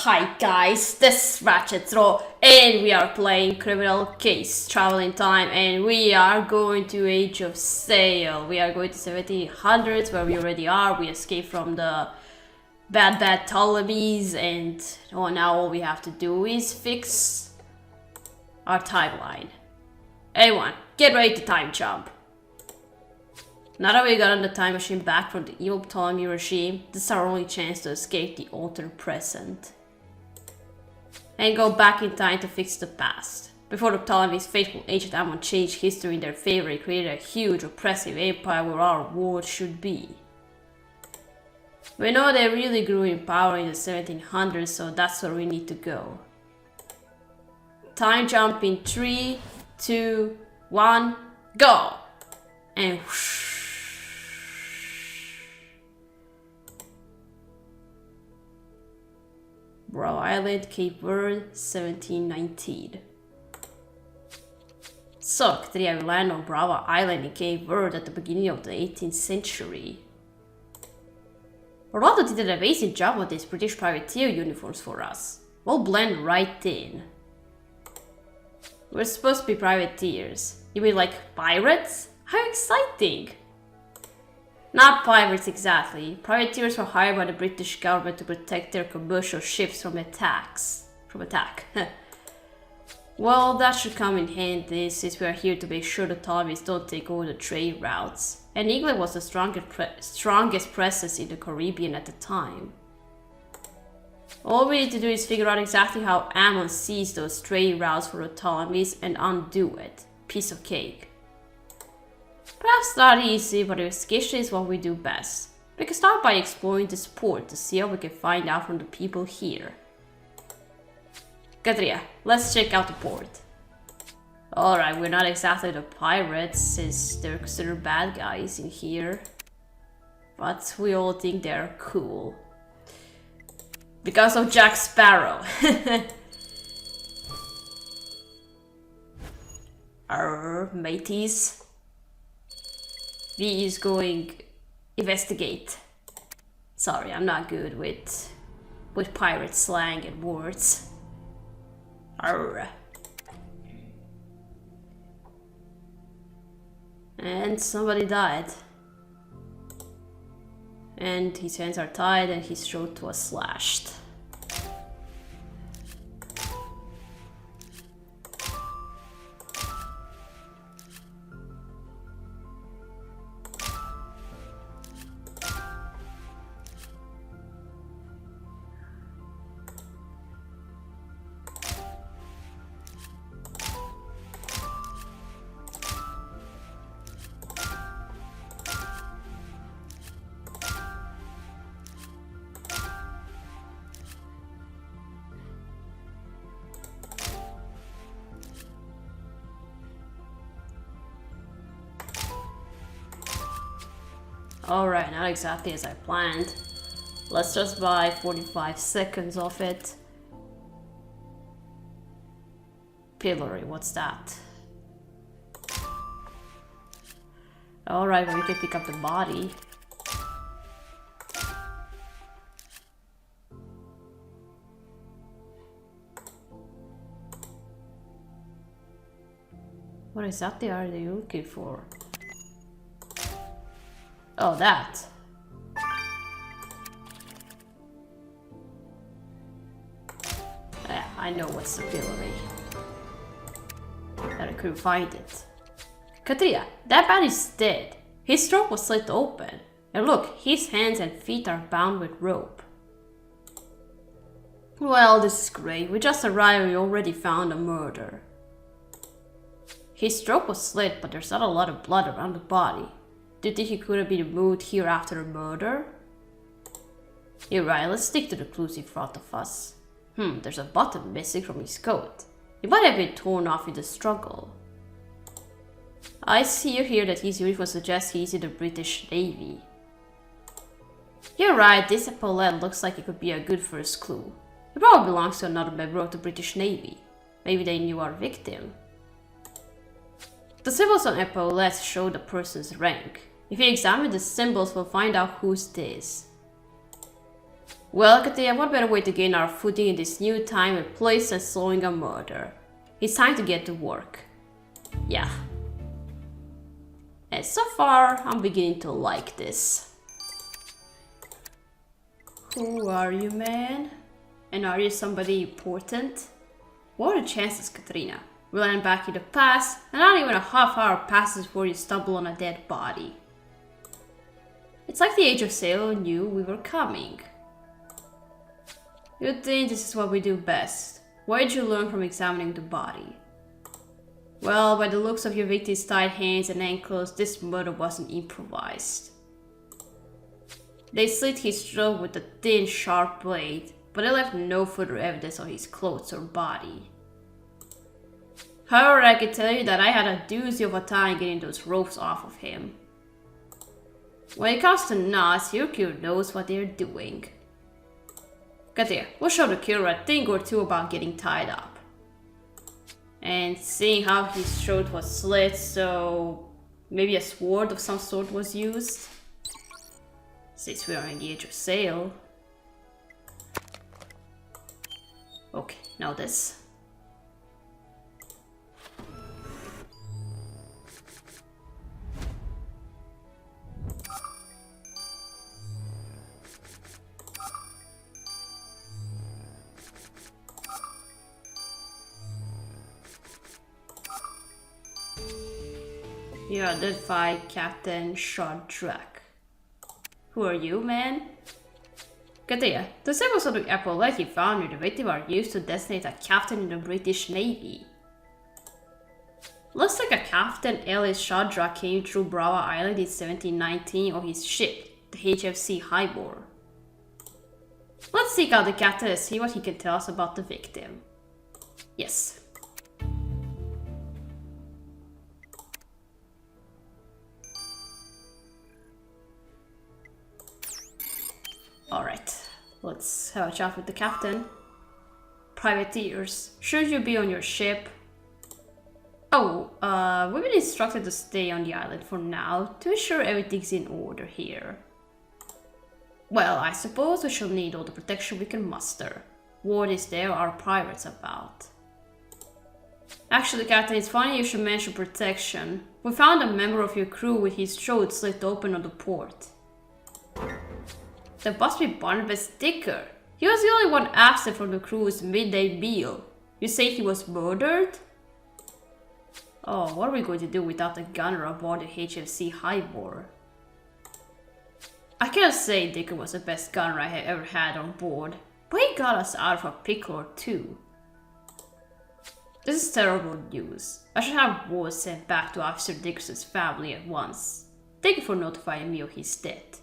Hi guys, this is Ratchet Throw and we are playing Criminal Case Travel in Time, and we are going to Age of Sail. We are going to 1700s where we already are. We escaped from the bad Ptolemies, and now all we have to do is fix our timeline. Everyone, get ready to time jump. Now that we got on the time machine back from the evil Ptolemy regime, this is our only chance to escape the altered present and go back in time to fix the past. Before the Ptolemies' faithful agent Ammon changed history in their favor, he created a huge oppressive empire where our world should be. We know they really grew in power in the 1700s, so that's where we need to go. Time jump in 3, 2, 1, go! And whoosh. Bravo Island, Cape Verde, 1719. So, Katria will land on Bravo Island in Cape Verde at the beginning of the 18th century. Ronaldo did an amazing job with these British privateer uniforms for us. We'll blend right in. We're supposed to be privateers. You mean like pirates? How exciting! Not pirates exactly. Privateers were hired by the British government to protect their commercial ships from attack. Well, that should come in handy since we are here to make sure the Ptolemies don't take over the trade routes. And England was the strongest presence in the Caribbean at the time. All we need to do is figure out exactly how Ammon sees those trade routes for the Ptolemies and undo it. Piece of cake. Perhaps not easy, but investigation is what we do best. We can start by exploring this port to see what we can find out from the people here. Katria, let's check out the port. Alright, we're not exactly the pirates since they're considered bad guys in here. But we all think they're cool. Because of Jack Sparrow. Arrr, mateys. V is going investigate. Sorry, I'm not good with pirate slang and words. Arrr. And somebody died. And his hands are tied and his throat was slashed. Alright, not exactly as I planned. Let's just buy 45 seconds of it. Pillory, what's that? Alright, well, we can pick up the body. What exactly are they looking for? Oh, that. Yeah, I know what's the pillory. But I couldn't find it. Katria, that man is dead. His throat was slit open. And look, his hands and feet are bound with rope. Well, this is great. We just arrived and we already found a murder. His throat was slit, but there's not a lot of blood around the body. Do you think he could have been moved here after a murder? You're right, let's stick to the clues in front of us. There's a button missing from his coat. It might have been torn off in the struggle. I see here that his uniform suggests he's in the British Navy. You're right, this epaulette looks like it could be a good first clue. It probably belongs to another member of the British Navy. Maybe they knew our victim. The symbols on epaulettes show the person's rank. If we examine the symbols, we'll find out who's this. Well, Katia, what better way to gain our footing in this new time and place than solving a murder? It's time to get to work. Yeah. And so far, I'm beginning to like this. Who are you, man? And are you somebody important? What are the chances, Katrina? We land back in the past, and not even a half hour passes before you stumble on a dead body. It's like the Age of Sail knew we were coming. You'd think this is what we do best. What did you learn from examining the body? Well, by the looks of your victim's tied hands and ankles, this murder wasn't improvised. They slit his throat with a thin, sharp blade, but they left no further evidence on his clothes or body. However, I can tell you that I had a doozy of a time getting those ropes off of him. When it comes to knots, your crew knows what they're doing. Katia, we'll show the killer a thing or two about getting tied up. And seeing how his throat was slit, so maybe a sword of some sort was used. Since we are in the Age of Sail. Okay, now this. You identified Captain Shadrach. Who are you, man? Katia, the symbols of the epaulette you found near the victim are used to designate a captain in the British Navy. Looks like a Captain Ellis Shadrach came through Brava Island in 1719 on his ship, the HFC Aweigh. Let's seek out the captain and see what he can tell us about the victim. Yes. Alright, let's have a chat with the captain. Privateers, should you be on your ship? Oh, we've been instructed to stay on the island for now to ensure everything's in order here. Well, I suppose we shall need all the protection we can muster. What is there are pirates about? Actually, Captain, it's funny you should mention protection. We found a member of your crew with his throat slit open on the port. That must be Barnabas Dicker. He was the only one absent from the crew's midday meal. You say he was murdered? Oh, what are we going to do without a gunner aboard the HFC Aweigh? I cannot say Dicker was the best gunner I have ever had on board, but he got us out of a pickle or two. This is terrible news. I should have word sent back to Officer Dickerson's family at once. Thank you for notifying me of his death.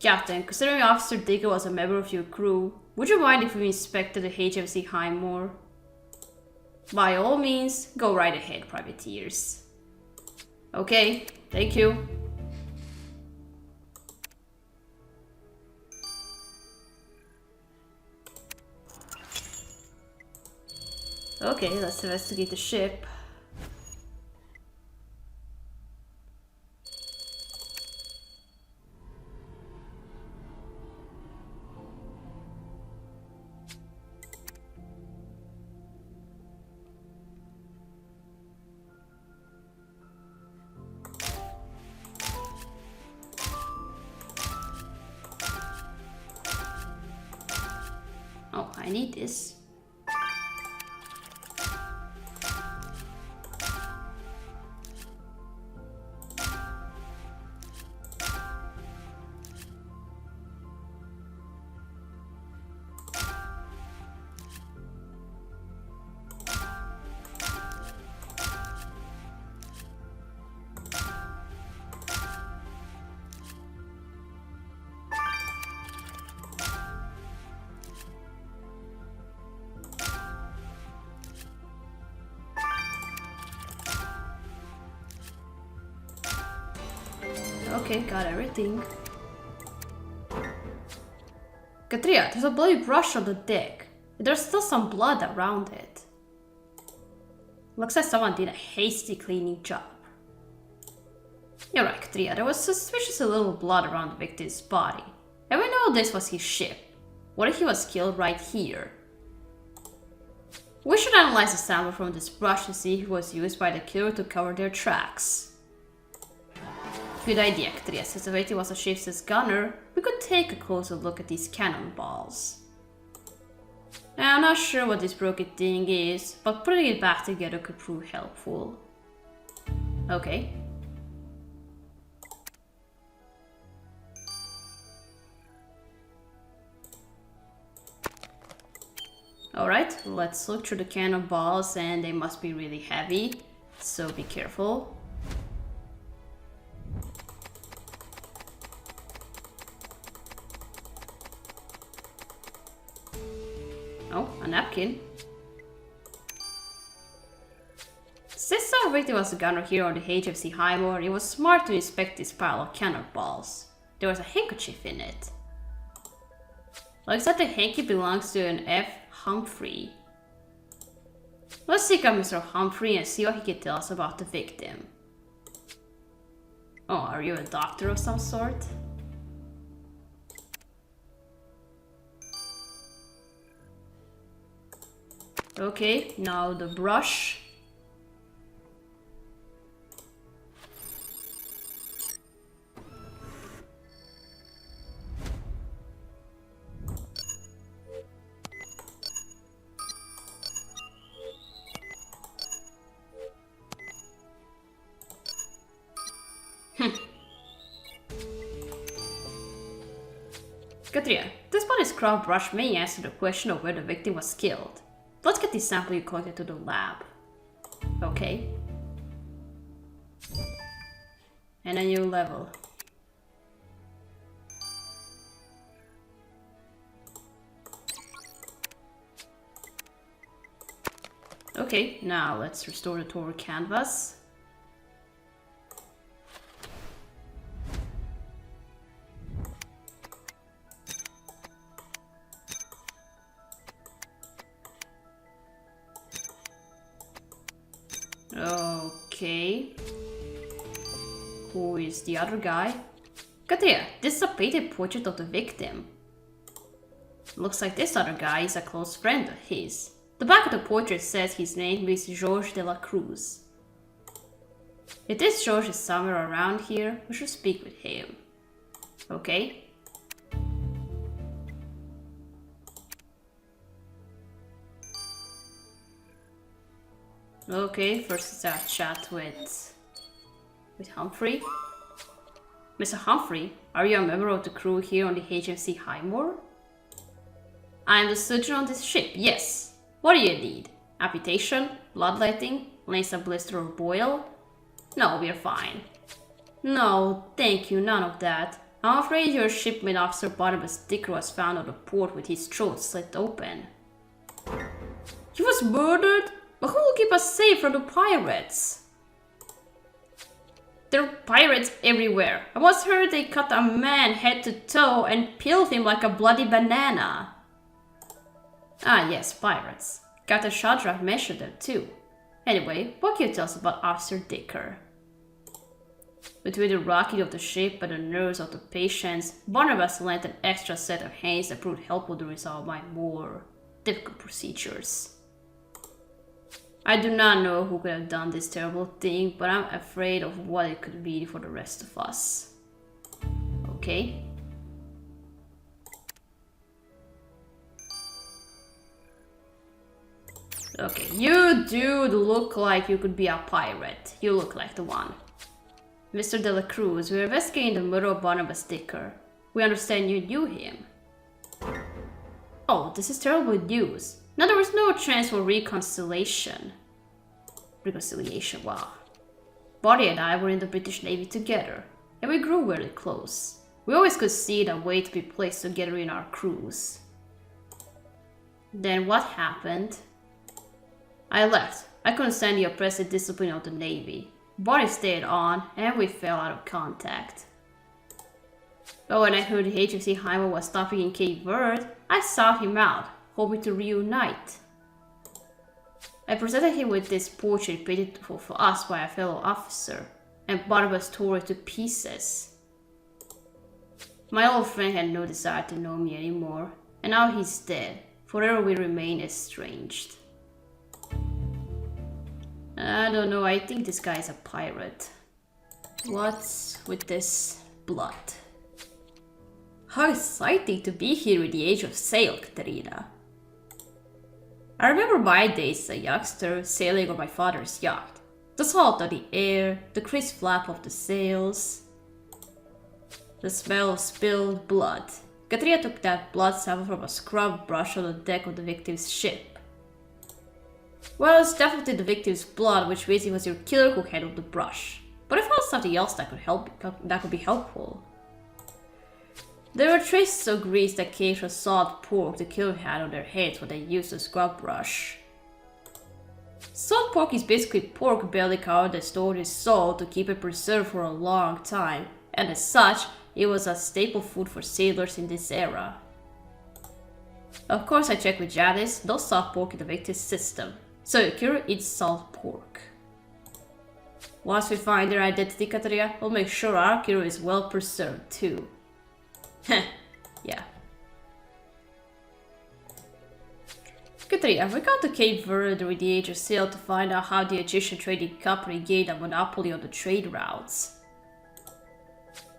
Captain, considering Officer Dicker was a member of your crew, would you mind if we inspected the HFC Aweigh? By all means, go right ahead, privateers. Okay, thank you. Okay, let's investigate the ship. Oh, I need this. Okay, got everything. Katria, there's a bloody brush on the deck. There's still some blood around it. Looks like someone did a hasty cleaning job. You're right, Katria, there was suspiciously little blood around the victim's body. And we know this was his ship. What if he was killed right here? We should analyze the sample from this brush to see if it was used by the killer to cover their tracks. Good idea, Katria. Since Aweigh was the ship's gunner, we could take a closer look at these cannonballs. Now, I'm not sure what this broken thing is, but putting it back together could prove helpful. Okay. Alright, let's look through the cannonballs, and they must be really heavy, so be careful. Oh, a napkin. Since Aweigh was the gunner here on the HFC Highmore, it was smart to inspect this pile of cannonballs. There was a handkerchief in it. Looks like the hanky belongs to an F. Humphrey. Let's seek out Mr. Humphrey and see what he can tell us about the victim. Oh, are you a doctor of some sort? Okay, now the brush. Katria, this body's crown brush may answer the question of where the victim was killed. Let's get this sample you collected to the lab. Okay. And a new level. Okay, now let's restore the Tor canvas. Okay. Who is the other guy? Katria, this is a painted portrait of the victim. Looks like this other guy is a close friend of his. The back of the portrait says his name is George de la Cruz. If this George is somewhere around here, we should speak with him. Okay? Okay, first it's our chat with Humphrey. Mr. Humphrey, are you a member of the crew here on the HMC Highmore? I am the surgeon on this ship, yes. What do you need? Amputation? Bloodletting? Laser blister or boil? No, we're fine. No, thank you, none of that. I'm afraid your shipmate officer Barnabas Dicker was found on the port with his throat slit open. He was murdered? But who will keep us safe from the pirates? There are pirates everywhere. I once heard they cut a man head to toe and peeled him like a bloody banana. Ah yes, pirates. Captain Shadrach mentioned them too. Anyway, what can you tell us about Officer Dicker? Between the rocking of the ship and the nerves of the patients, Barnabas lent an extra set of hands that proved helpful during some of my more difficult procedures. I do not know who could have done this terrible thing, but I'm afraid of what it could be for the rest of us. Okay. Okay, you do look like you could be a pirate. You look like the one. Mr. De La Cruz, we're investigating the murder of Barnabas Dicker. We understand you knew him. Oh, this is terrible news. Now there was no chance for reconciliation. Reconciliation, wow. Bonnie and I were in the British Navy together, and we grew very close. We always could see a way to be placed together in our crews. Then what happened? I left. I couldn't stand the oppressive discipline of the Navy. Bonnie stayed on, and we fell out of contact. But when I heard the HMC Highmore was stopping in Cape Verde, I sought him out, hoping to reunite. I presented him with this portrait painted for us by a fellow officer, and Barnabas tore it to pieces. My old friend had no desire to know me anymore, and now he's dead. Forever we remain estranged. I don't know, I think this guy is a pirate. What's with this blood? How exciting to be here in the age of sail, Katerina. I remember my days as a youngster sailing on my father's yacht. The salt of the air, the crisp flap of the sails, the smell of spilled blood. Katerina took that blood sample from a scrub brush on the deck of the victim's ship. Well, it's definitely the victim's blood, which means it was your killer who handled the brush. But I found something else that could be helpful. There were traces of grease that came from salt pork the killer had on their hands when they used the scrub brush. Salt pork is basically pork belly covered and stored in salt to keep it preserved for a long time, and as such, it was a staple food for sailors in this era. Of course, I checked with Janice, no salt pork in the victim's system, so the killer eats salt pork. Once we find their identity, Katerina, we'll make sure our killer is well preserved too. Heh, yeah. Katerina, we got to Cape Verde during the Age of Sail to find out how the Egyptian trading company gained a monopoly on the trade routes.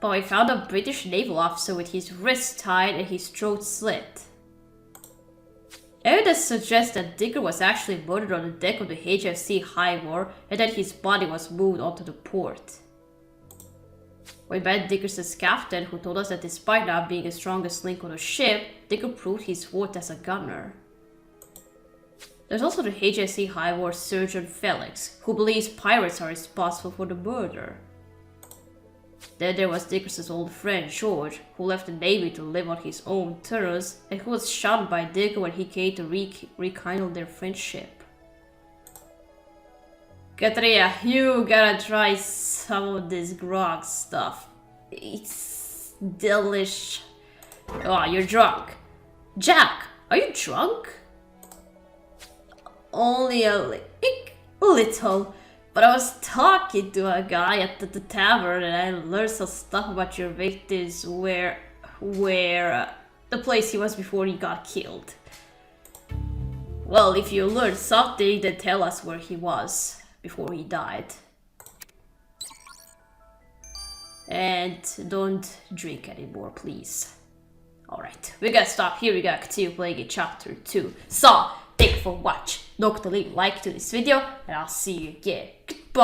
But we found a British naval officer with his wrists tied and his throat slit. Evidence suggests that Digger was actually murdered on the deck of the HFC Aweigh and that his body was moved onto the port. We met Dickerson's captain, who told us that despite not being the strongest link on the ship, Digger proved his worth as a gunner. There's also the HFC Aweigh surgeon Felix, who believes pirates are responsible for the murder. Then there was Dickerson's old friend George, who left the Navy to live on his own terms, and who was shot by Digger when he came to rekindle their friendship. Katerina, you gotta try some of this grog stuff. It's delish. Oh, you're drunk. Jack, are you drunk? Only a little. But I was talking to a guy at the tavern and I learned some stuff about your victims where the place he was before he got killed. Well, if you learned something, then tell us where he was before he died. And don't drink anymore, please. Alright, we gotta stop here, we gotta continue playing in chapter 2. So, thank you for watching. Don't forget to leave a like to this video, and I'll see you again. Goodbye!